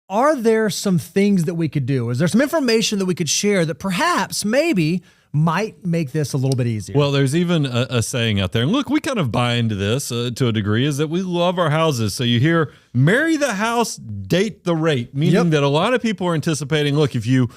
are there some things that we could do? Is there some information that we could share that perhaps maybe might make this a little bit easier? Well, there's even a saying out there, and look, we kind of buy into this to a degree, is that we love our houses. So you hear, marry the house, date the rate, meaning that a lot of people are anticipating, look, if you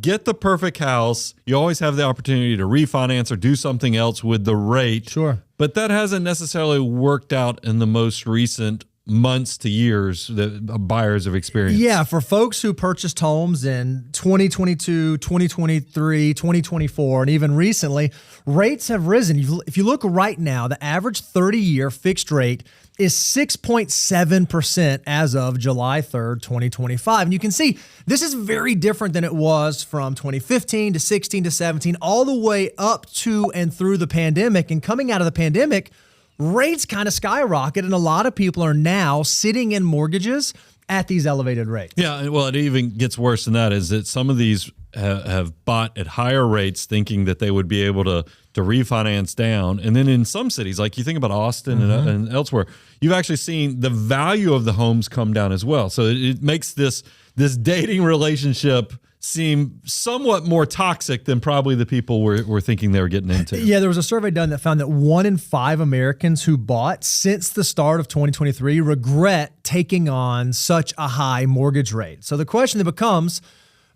get the perfect house, you always have the opportunity to refinance or do something else with the rate. Sure. But that hasn't necessarily worked out in the most recent months to years that buyers have experienced. Yeah, for folks who purchased homes in 2022, 2023, 2024, and even recently, rates have risen. If you look right now, the average 30-year fixed rate is 6.7% as of July 3rd, 2025. And you can see this is very different than it was from 2015 to 16 to 17, all the way up to and through the pandemic. And coming out of the pandemic, rates kind of skyrocketed, and a lot of people are now sitting in mortgages at these elevated rates. Yeah, well, it even gets worse than that, is that some of these have bought at higher rates thinking that they would be able to refinance down. And then in some cities, like you think about Austin and elsewhere, you've actually seen the value of the homes come down as well. So it makes this dating relationship seem somewhat more toxic than probably the people were thinking they were getting into. Yeah, there was a survey done that found that 1 in 5 Americans who bought since the start of 2023 regret taking on such a high mortgage rate. So the question that becomes,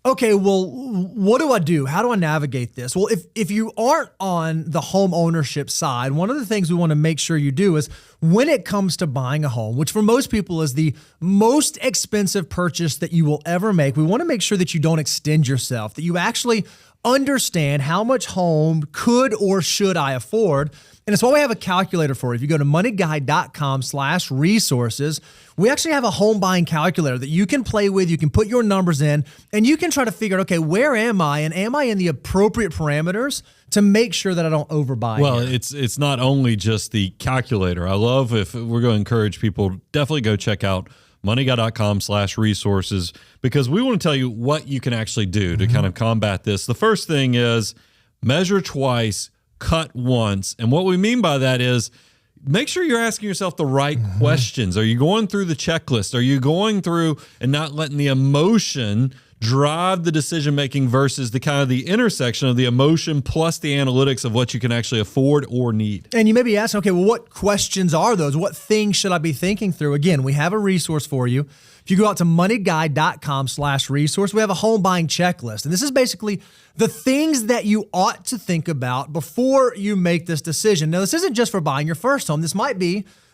okay, well, what do I do? How do I navigate this? Well, if you aren't on the home ownership side, one of the things we want to make sure you do is when it comes to buying a home, which for most people is the most expensive purchase that you will ever make, we want to make sure that you don't extend yourself, that you actually understand how much home could or should I afford. And it's why we have a calculator for you. If you go to moneyguide.com/resources, we actually have a home buying calculator that you can play with. You can put your numbers in and you can try to figure out, okay, where am I? And am I in the appropriate parameters to make sure that I don't overbuy? Well, it's not only just the calculator. I love, if we're going to encourage people, definitely go check out moneyguide.com/resources, because we want to tell you what you can actually do to kind of combat this. The first thing is measure twice, cut once. And what we mean by that is make sure you're asking yourself the right questions. Are you going through the checklist? Are you going through and not letting the emotion drive the decision-making versus the kind of the intersection of the emotion plus the analytics of what you can actually afford or need? And you may be asking, okay, well, what questions are those? What things should I be thinking through? Again, we have a resource for you. If you go out to moneyguide.com/resource, we have a home buying checklist. And this is basically the things that you ought to think about before you make this decision. Now, this isn't just for buying your first home.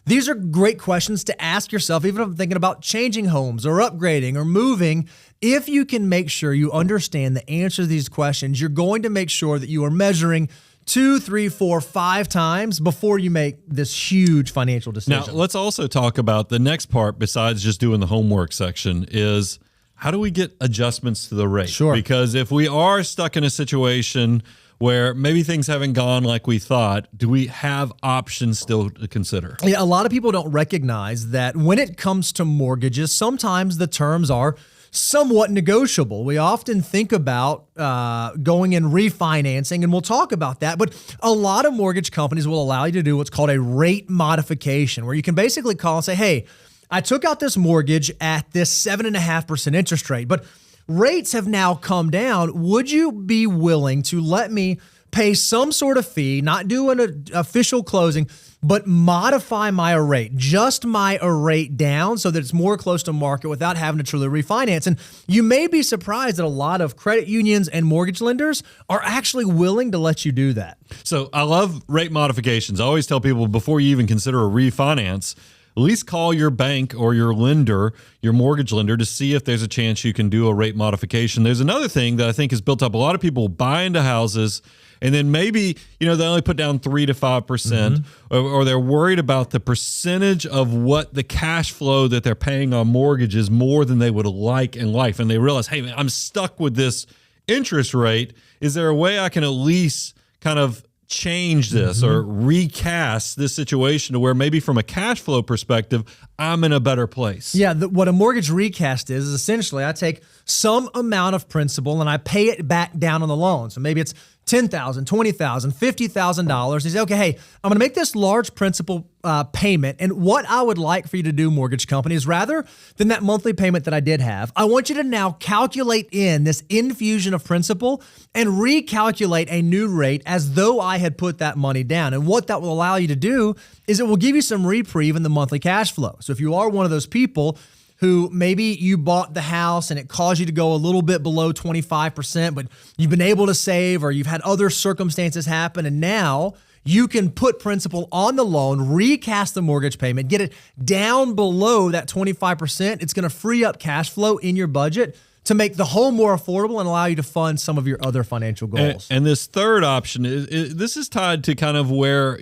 These are great questions to ask yourself, even if I'm thinking about changing homes or upgrading or moving. If you can make sure you understand the answer to these questions, you're going to make sure that you are measuring 2, 3, 4, 5 times before you make this huge financial decision. Now, let's also talk about the next part besides just doing the homework section is how do we get adjustments to the rate? Sure. Because if we are stuck in a situation where maybe things haven't gone like we thought, do we have options still to consider? Yeah, a lot of people don't recognize that when it comes to mortgages, sometimes the terms are somewhat negotiable. We often think about going and refinancing, and we'll talk about that. But a lot of mortgage companies will allow you to do what's called a rate modification, where you can basically call and say, hey, I took out this mortgage at this 7.5% interest rate, but rates have now come down. Would you be willing to let me pay some sort of fee, not do an official closing, but modify my rate, just my rate down so that it's more close to market without having to truly refinance? And you may be surprised that a lot of credit unions and mortgage lenders are actually willing to let you do that. So I love rate modifications. I always tell people before you even consider a refinance, at least call your bank or your lender, your mortgage lender, to see if there's a chance you can do a rate modification. There's another thing that I think has built up. A lot of people buy into houses and then maybe, they only put down 3 to 5%, or they're worried about the percentage of what the cash flow that they're paying on mortgage is more than they would like in life. And they realize, hey, man, I'm stuck with this interest rate. Is there a way I can at least kind of change this or recast this situation to where maybe from a cash flow perspective, I'm in a better place? Yeah, what a mortgage recast is essentially I take some amount of principal and I pay it back down on the loan. So maybe it's $10,000, $20,000, $50,000. You say, okay, hey, I'm going to make this large principal payment. And what I would like for you to do, mortgage company, is rather than that monthly payment that I did have, I want you to now calculate in this infusion of principal and recalculate a new rate as though I had put that money down. And what that will allow you to do is it will give you some reprieve in the monthly cash flow. So if you are one of those people who maybe you bought the house and it caused you to go a little bit below 25%, but you've been able to save, or you've had other circumstances happen, and now you can put principal on the loan, recast the mortgage payment, get it down below that 25%. It's going to free up cash flow in your budget to make the home more affordable and allow you to fund some of your other financial goals. And this third option this is tied to kind of where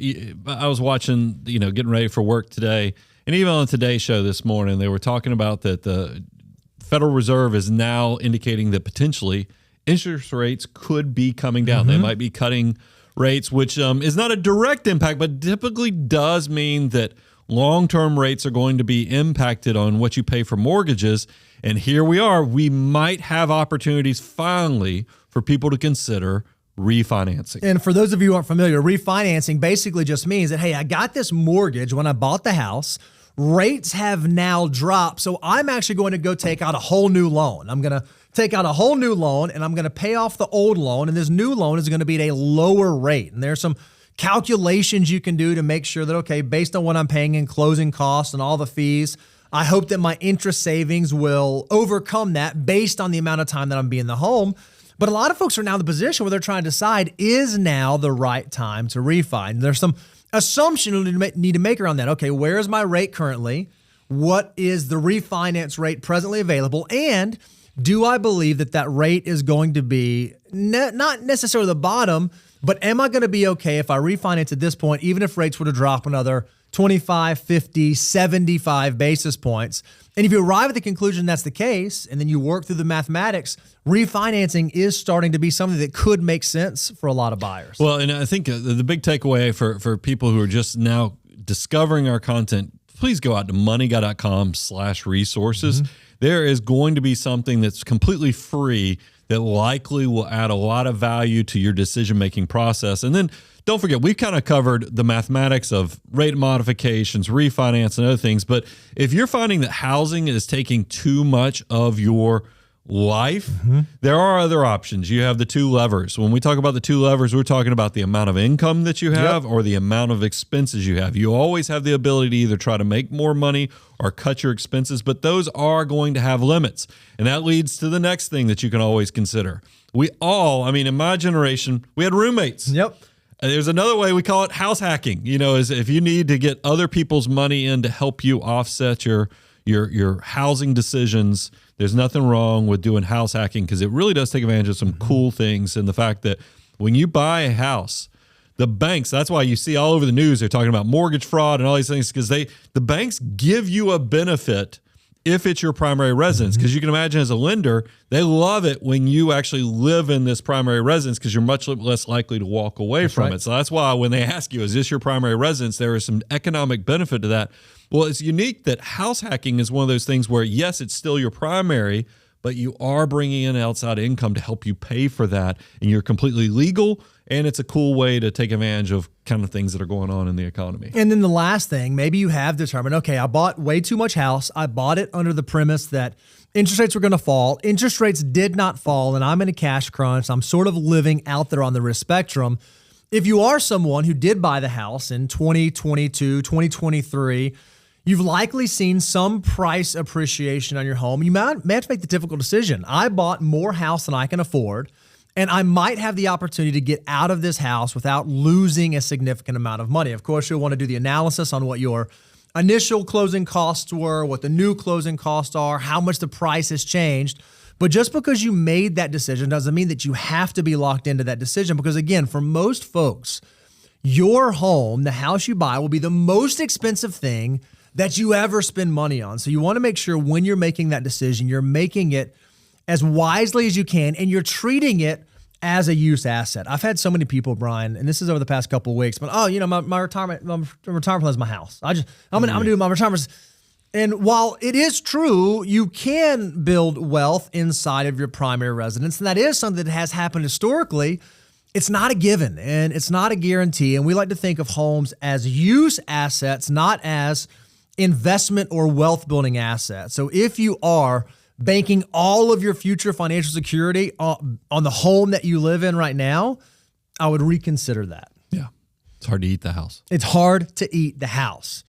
I was watching, getting ready for work today. And even on Today's show this morning, they were talking about that the Federal Reserve is now indicating that potentially interest rates could be coming down. They might be cutting rates, which is not a direct impact, but typically does mean that long-term rates are going to be impacted on what you pay for mortgages. And here we are. We might have opportunities finally for people to consider refinancing. And for those of you who aren't familiar, refinancing basically just means that, hey, I got this mortgage when I bought the house. Rates have now dropped, so I'm actually going to go take out a whole new loan. I'm going to take out a whole new loan, and I'm going to pay off the old loan, and this new loan is going to be at a lower rate. And there's some calculations you can do to make sure that, okay, based on what I'm paying in closing costs and all the fees, I hope that my interest savings will overcome that based on the amount of time that I'm being in the home. But a lot of folks are now in the position where they're trying to decide, is now the right time to refi? And there's some assumption you need to make around that. Okay, where is my rate currently? What is the refinance rate presently available? And do I believe that that rate is going to be not necessarily the bottom, but am I going to be okay if I refinance at this point, even if rates were to drop another 25, 50, 75 basis points? And if you arrive at the conclusion that's the case, and then you work through the mathematics, refinancing is starting to be something that could make sense for a lot of buyers. Well, and I think the big takeaway for people who are just now discovering our content, please go out to moneyguy.com/resources. There is going to be something that's completely free that likely will add a lot of value to your decision-making process. And then don't forget, we've kind of covered the mathematics of rate modifications, refinance, and other things. But if you're finding that housing is taking too much of your life, there are other options. You have the two levers. When we talk about the two levers, we're talking about the amount of income that you have or the amount of expenses you have. You always have the ability to either try to make more money or cut your expenses, but those are going to have limits. And that leads to the next thing that you can always consider. In my generation, we had roommates. There's another way, we call it house hacking, is if you need to get other people's money in to help you offset your housing decisions. There's nothing wrong with doing house hacking because it really does take advantage of some cool things. And the fact that when you buy a house, the banks, that's why you see all over the news, they're talking about mortgage fraud and all these things, because the banks give you a benefit if it's your primary residence. Because you can imagine as a lender, they love it when you actually live in this primary residence because you're much less likely to walk away from it. So that's why when they ask you, is this your primary residence, there is some economic benefit to that. Well, it's unique that house hacking is one of those things where, yes, it's still your primary, but you are bringing in outside income to help you pay for that. And you're completely legal, and it's a cool way to take advantage of kind of things that are going on in the economy. And then the last thing, maybe you have determined, okay, I bought way too much house. I bought it under the premise that interest rates were going to fall. Interest rates did not fall, and I'm in a cash crunch. I'm sort of living out there on the risk spectrum. If you are someone who did buy the house in 2022, 2023, you've likely seen some price appreciation on your home. You may have to make the difficult decision. I bought more house than I can afford, and I might have the opportunity to get out of this house without losing a significant amount of money. Of course, you'll want to do the analysis on what your initial closing costs were, what the new closing costs are, how much the price has changed. But just because you made that decision doesn't mean that you have to be locked into that decision. Because again, for most folks, your home, the house you buy, will be the most expensive thing that you ever spend money on. So you want to make sure when you're making that decision, you're making it as wisely as you can, and you're treating it as a use asset. I've had so many people, Brian, and this is over the past couple of weeks, but my retirement plan is my house. I'm gonna do my retirement. And while it is true, you can build wealth inside of your primary residence, and that is something that has happened historically. It's not a given and it's not a guarantee. And we like to think of homes as use assets, not as investment or wealth building assets. So if you are banking all of your future financial security on the home that you live in right now, I would reconsider that. Yeah. It's hard to eat the house. It's hard to eat the house.